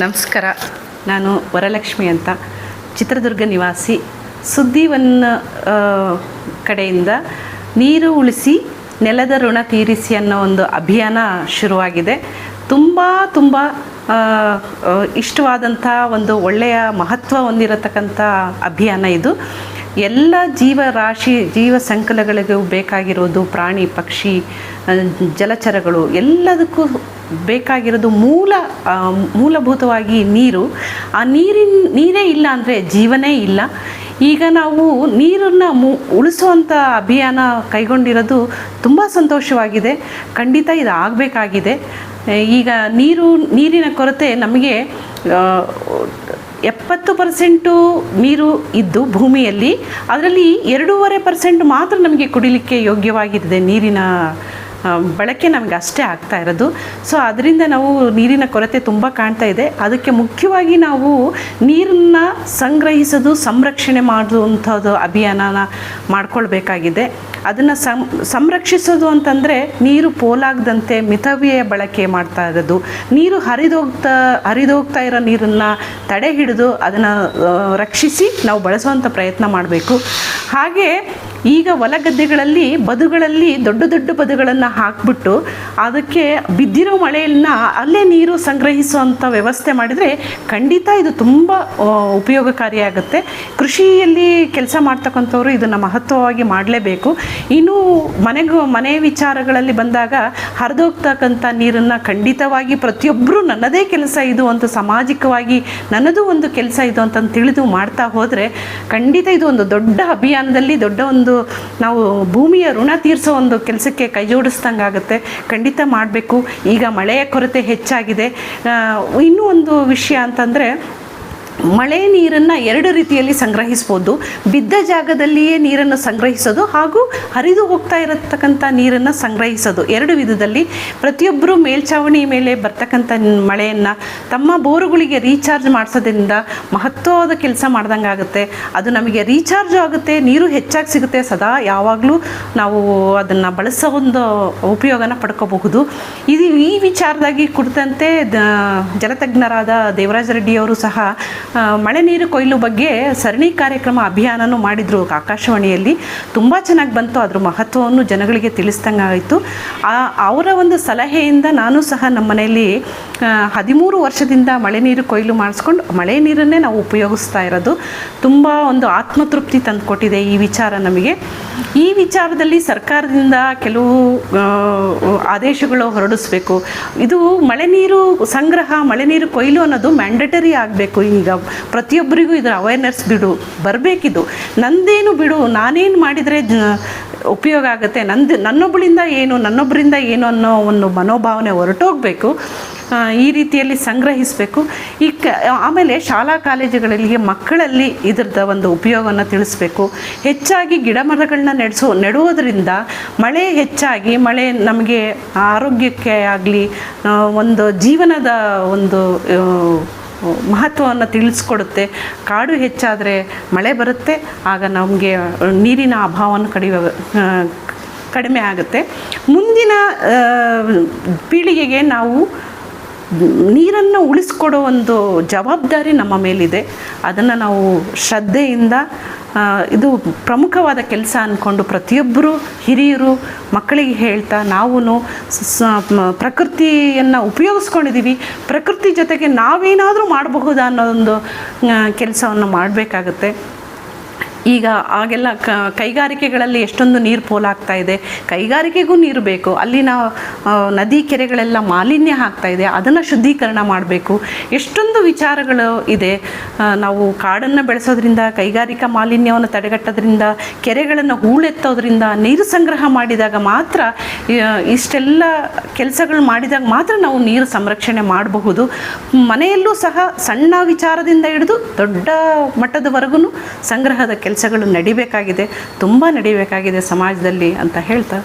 ನಮಸ್ಕಾರ. ನಾನು ವರಲಕ್ಷ್ಮಿ ಅಂತ, ಚಿತ್ರದುರ್ಗ ನಿವಾಸಿ. ಸುದ್ದಿವನ್ನ ಕಡೆಯಿಂದ ನೀರು ಉಳಿಸಿ ನೆಲದ ಋಣ ತೀರಿಸಿ ಅನ್ನೋ ಒಂದು ಅಭಿಯಾನ ಶುರುವಾಗಿದೆ. ತುಂಬ ಇಷ್ಟವಾದಂಥ ಒಂದು ಒಳ್ಳೆಯ ಮಹತ್ವ ಹೊಂದಿರತಕ್ಕಂಥ ಅಭಿಯಾನ ಇದು. ಎಲ್ಲ ಜೀವರಾಶಿ ಜೀವ ಸಂಕುಲಗಳಿಗೂ ಬೇಕಾಗಿರೋದು ಪ್ರಾಣಿ ಪಕ್ಷಿ ಜಲಚರಗಳು ಎಲ್ಲದಕ್ಕೂ ಬೇಕಾಗಿರೋದು ಮೂಲಭೂತವಾಗಿ ನೀರು. ಆ ನೀರೇ ಇಲ್ಲ ಅಂದರೆ ಜೀವನೇ ಇಲ್ಲ. ಈಗ ನಾವು ನೀರನ್ನು ಉಳಿಸುವಂಥ ಅಭಿಯಾನ ಕೈಗೊಂಡಿರೋದು ತುಂಬ ಸಂತೋಷವಾಗಿದೆ. ಖಂಡಿತ ಇದು ಆಗಬೇಕಾಗಿದೆ. ಈಗ ನೀರಿನ ಕೊರತೆ ನಮಗೆ 70% ನೀರು ಇದ್ದು ಭೂಮಿಯಲ್ಲಿ, ಅದರಲ್ಲಿ 2.5% ಮಾತ್ರ ನಮಗೆ ಕುಡಿಲಿಕ್ಕೆ ಯೋಗ್ಯವಾಗಿರುತ್ತೆ. ನೀರಿನ ಬಳಕೆ ನಮಗೆ ಅಷ್ಟೇ ಆಗ್ತಾ ಇರೋದು. ಸೊ ಅದರಿಂದ ನಾವು ನೀರಿನ ಕೊರತೆ ತುಂಬ ಕಾಣ್ತಾ ಇದೆ. ಅದಕ್ಕೆ ಮುಖ್ಯವಾಗಿ ನಾವು ನೀರನ್ನು ಸಂಗ್ರಹಿಸೋದು, ಸಂರಕ್ಷಣೆ ಮಾಡುವಂಥದ್ದು ಅಭಿಯಾನನ ಮಾಡ್ಕೊಳ್ಬೇಕಾಗಿದೆ. ಅದನ್ನು ಸಂರಕ್ಷಿಸೋದು ಅಂತಂದರೆ ನೀರು ಪೋಲಾಗದಂತೆ ಮಿತವ್ಯಯ ಬಳಕೆ ಮಾಡ್ತಾ ಇರೋದು, ನೀರು ಹರಿದೋಗ್ತಾ ಇರೋ ನೀರನ್ನು ತಡೆ ಹಿಡಿದು ಅದನ್ನು ರಕ್ಷಿಸಿ ನಾವು ಬಳಸುವಂಥ ಪ್ರಯತ್ನ ಮಾಡಬೇಕು. ಹಾಗೆ ಈಗ ಹೊಲಗದ್ದೆಗಳಲ್ಲಿ ಬದುಗಳಲ್ಲಿ ದೊಡ್ಡ ಬದುಗಳನ್ನು ಹಾಕಿಬಿಟ್ಟು ಅದಕ್ಕೆ ಬಿದ್ದಿರೋ ಮಳೆಯನ್ನು ಅಲ್ಲೇ ನೀರು ಸಂಗ್ರಹಿಸುವಂಥ ವ್ಯವಸ್ಥೆ ಮಾಡಿದರೆ ಖಂಡಿತ ಇದು ತುಂಬ ಉಪಯೋಗಕಾರಿಯಾಗುತ್ತೆ. ಕೃಷಿಯಲ್ಲಿ ಕೆಲಸ ಮಾಡ್ತಕ್ಕಂಥವ್ರು ಇದನ್ನು ಮಹತ್ವವಾಗಿ ಮಾಡಲೇಬೇಕು. ಇನ್ನು ಮನೆ ವಿಚಾರಗಳಲ್ಲಿ ಬಂದಾಗ ಹರಿದೋಗ್ತಕ್ಕಂಥ ನೀರನ್ನು ಖಂಡಿತವಾಗಿ ಪ್ರತಿಯೊಬ್ಬರು ನನ್ನದೇ ಕೆಲಸ ಇದು ಅಂತ, ಸಾಮಾಜಿಕವಾಗಿ ನನ್ನದು ಒಂದು ಕೆಲಸ ಇದು ಅಂತ ತಿಳಿದು ಮಾಡ್ತಾ ಹೋದರೆ ಖಂಡಿತ ಇದು ಒಂದು ದೊಡ್ಡ ಅಭಿಯಾನದಲ್ಲಿ ದೊಡ್ಡ ಒಂದು ನಾವು ಭೂಮಿಯ ಋಣ ತೀರಿಸೋ ಒಂದು ಕೆಲಸಕ್ಕೆ ಕೈ ಜೋಡಿಸ್ದಂಗೆ ಆಗುತ್ತೆ. ಖಂಡಿತ ಮಾಡಬೇಕು. ಈಗ ಮಳೆಯ ಕೊರತೆ ಹೆಚ್ಚಾಗಿದೆ. ಇನ್ನೂ ಒಂದು ವಿಷಯ ಅಂತಂದರೆ, ಮಳೆ ನೀರನ್ನು 2 ರೀತಿಯಲ್ಲಿ ಸಂಗ್ರಹಿಸ್ಬೋದು. ಬಿದ್ದ ಜಾಗದಲ್ಲಿಯೇ ನೀರನ್ನು ಸಂಗ್ರಹಿಸೋದು ಹಾಗೂ ಹರಿದು ಹೋಗ್ತಾ ಇರತಕ್ಕಂಥ ನೀರನ್ನು ಸಂಗ್ರಹಿಸೋದು. 2 ವಿಧದಲ್ಲಿ ಪ್ರತಿಯೊಬ್ಬರು ಮೇಲ್ಛಾವಣಿ ಮೇಲೆ ಬರ್ತಕ್ಕಂಥ ಮಳೆಯನ್ನು ತಮ್ಮ ಬೋರುಗಳಿಗೆ ರೀಚಾರ್ಜ್ ಮಾಡಿಸೋದ್ರಿಂದ ಮಹತ್ವವಾದ ಕೆಲಸ ಮಾಡ್ದಂಗೆ ಆಗುತ್ತೆ. ಅದು ನಮಗೆ ರೀಚಾರ್ಜ್ ಆಗುತ್ತೆ, ನೀರು ಹೆಚ್ಚಾಗಿ ಸಿಗುತ್ತೆ. ಸದಾ ಯಾವಾಗಲೂ ನಾವು ಅದನ್ನು ಬಳಸೋ ಒಂದು ಉಪಯೋಗನ ಪಡ್ಕೋಬಹುದು. ಈ ವಿಚಾರದಾಗಿ ಕುರಿತಂತೆ ಜಲತಜ್ಞರಾದ ದೇವರಾಜ ರೆಡ್ಡಿಯವರು ಸಹ ಮಳೆ ನೀರು ಕೊಯ್ಲು ಬಗ್ಗೆ ಸರಣಿ ಕಾರ್ಯಕ್ರಮ ಅಭಿಯಾನನೂ ಮಾಡಿದರು ಆಕಾಶವಾಣಿಯಲ್ಲಿ. ತುಂಬ ಚೆನ್ನಾಗಿ ಬಂತು. ಅದ್ರ ಮಹತ್ವವನ್ನು ಜನಗಳಿಗೆ ತಿಳಿಸ್ದಂಗೆ ಆಯಿತು. ಅವರ ಒಂದು ಸಲಹೆಯಿಂದ ನಾನು ಸಹ ನಮ್ಮ ಮನೆಯಲ್ಲಿ 13 ವರ್ಷದಿಂದ ಮಳೆ ನೀರು ಕೊಯ್ಲು ಮಾಡಿಸ್ಕೊಂಡು ಮಳೆ ನೀರನ್ನೇ ನಾವು ಉಪಯೋಗಿಸ್ತಾ ಇರೋದು. ತುಂಬ ಒಂದು ಆತ್ಮತೃಪ್ತಿ ತಂದುಕೊಟ್ಟಿದೆ ಈ ವಿಚಾರ ನಮಗೆ. ಈ ವಿಚಾರದಲ್ಲಿ ಸರ್ಕಾರದಿಂದ ಕೆಲವು ಆದೇಶಗಳು ಹೊರಡಿಸ್ಬೇಕು. ಇದು ಮಳೆ ನೀರು ಸಂಗ್ರಹ, ಮಳೆ ನೀರು ಕೊಯ್ಲು ಅನ್ನೋದು ಮ್ಯಾಂಡೇಟರಿ ಆಗಬೇಕು. ಈಗ ಪ್ರತಿಯೊಬ್ಬರಿಗೂ ಇದರ ಅವೇರ್ನೆಸ್ ಬರಬೇಕಿದು. ನಂದೇನು ಬಿಡು, ನಾನೇನು ಮಾಡಿದರೆ ಉಪಯೋಗ ಆಗುತ್ತೆ, ನನ್ನೊಬ್ಬರಿಂದ ಏನು ಅನ್ನೋ ಒಂದು ಮನೋಭಾವನೆ ಹೊರಟೋಗಬೇಕು. ಈ ರೀತಿಯಲ್ಲಿ ಸಂಗ್ರಹಿಸಬೇಕು. ಆಮೇಲೆ ಶಾಲಾ ಕಾಲೇಜುಗಳಲ್ಲಿ ಮಕ್ಕಳಲ್ಲಿ ಇದರದ ಒಂದು ಉಪಯೋಗವನ್ನು ತಿಳಿಸ್ಬೇಕು. ಹೆಚ್ಚಾಗಿ ಗಿಡ ಮರಗಳನ್ನ ನೆಡುವುದರಿಂದ ಮಳೆ ಹೆಚ್ಚಾಗಿ ನಮಗೆ ಆರೋಗ್ಯಕ್ಕೆ ಆಗಲಿ ಒಂದು ಜೀವನದ ಒಂದು ಮಹತ್ವವನ್ನು ತಿಳಿಸ್ಕೊಡುತ್ತೆ. ಕಾಡು ಹೆಚ್ಚಾದರೆ ಮಳೆ ಬರುತ್ತೆ, ಆಗ ನಮಗೆ ನೀರಿನ ಅಭಾವವನ್ನು ಕಡಿಮೆ ಆಗುತ್ತೆ. ಮುಂದಿನ ಪೀಳಿಗೆಗೆ ನಾವು ನೀರನ್ನು ಉಳಿಸ್ಕೊಡೋ ಒಂದು ಜವಾಬ್ದಾರಿ ನಮ್ಮ ಮೇಲಿದೆ. ಅದನ್ನು ನಾವು ಶ್ರದ್ಧೆಯಿಂದ, ಇದು ಪ್ರಮುಖವಾದ ಕೆಲಸ ಅಂದ್ಕೊಂಡು ಪ್ರತಿಯೊಬ್ಬರು ಹಿರಿಯರು ಮಕ್ಕಳಿಗೆ ಹೇಳ್ತಾ ನಾವು ಪ್ರಕೃತಿಯನ್ನು ಉಪಯೋಗಿಸ್ಕೊಂಡಿದ್ದೀವಿ, ಪ್ರಕೃತಿ ಜೊತೆಗೆ ನಾವೇನಾದರೂ ಮಾಡಬಹುದಾ ಅನ್ನೋ ಒಂದು ಕೆಲಸವನ್ನು ಮಾಡಬೇಕಾಗತ್ತೆ. ಈಗ ಆಗೆಲ್ಲ ಕೈಗಾರಿಕೆಗಳಲ್ಲಿ ಎಷ್ಟೊಂದು ನೀರು ಪೋಲಾಗ್ತಾ ಇದೆ. ಕೈಗಾರಿಕೆಗೂ ನೀರು ಬೇಕು. ಅಲ್ಲಿನ ನದಿ ಕೆರೆಗಳೆಲ್ಲ ಮಾಲಿನ್ಯ ಆಗ್ತಾ ಇದೆ, ಅದನ್ನು ಶುದ್ಧೀಕರಣ ಮಾಡಬೇಕು. ಎಷ್ಟೊಂದು ವಿಚಾರಗಳು ಇದೆ. ನಾವು ಕಾಡನ್ನು ಬೆಳೆಸೋದ್ರಿಂದ, ಕೈಗಾರಿಕಾ ಮಾಲಿನ್ಯವನ್ನು ತಡೆಗಟ್ಟೋದ್ರಿಂದ, ಕೆರೆಗಳನ್ನು ಹೂಳೆತ್ತೋದ್ರಿಂದ, ನೀರು ಸಂಗ್ರಹ ಮಾಡಿದಾಗ ಮಾತ್ರ, ಇಷ್ಟೆಲ್ಲ ಕೆಲಸಗಳು ಮಾಡಿದಾಗ ಮಾತ್ರ ನಾವು ನೀರು ಸಂರಕ್ಷಣೆ ಮಾಡಬಹುದು. ಮನೆಯಲ್ಲೂ ಸಹ ಸಣ್ಣ ವಿಚಾರದಿಂದ ಹಿಡಿದು ದೊಡ್ಡ ಮಟ್ಟದವರೆಗೂ ಸಂಗ್ರಹದ ಕೆಲಸಗಳು ನಡಿಬೇಕಾಗಿದೆ, ತುಂಬ ನಡಿಬೇಕಾಗಿದೆ ಸಮಾಜದಲ್ಲಿ ಅಂತ ಹೇಳ್ತಾ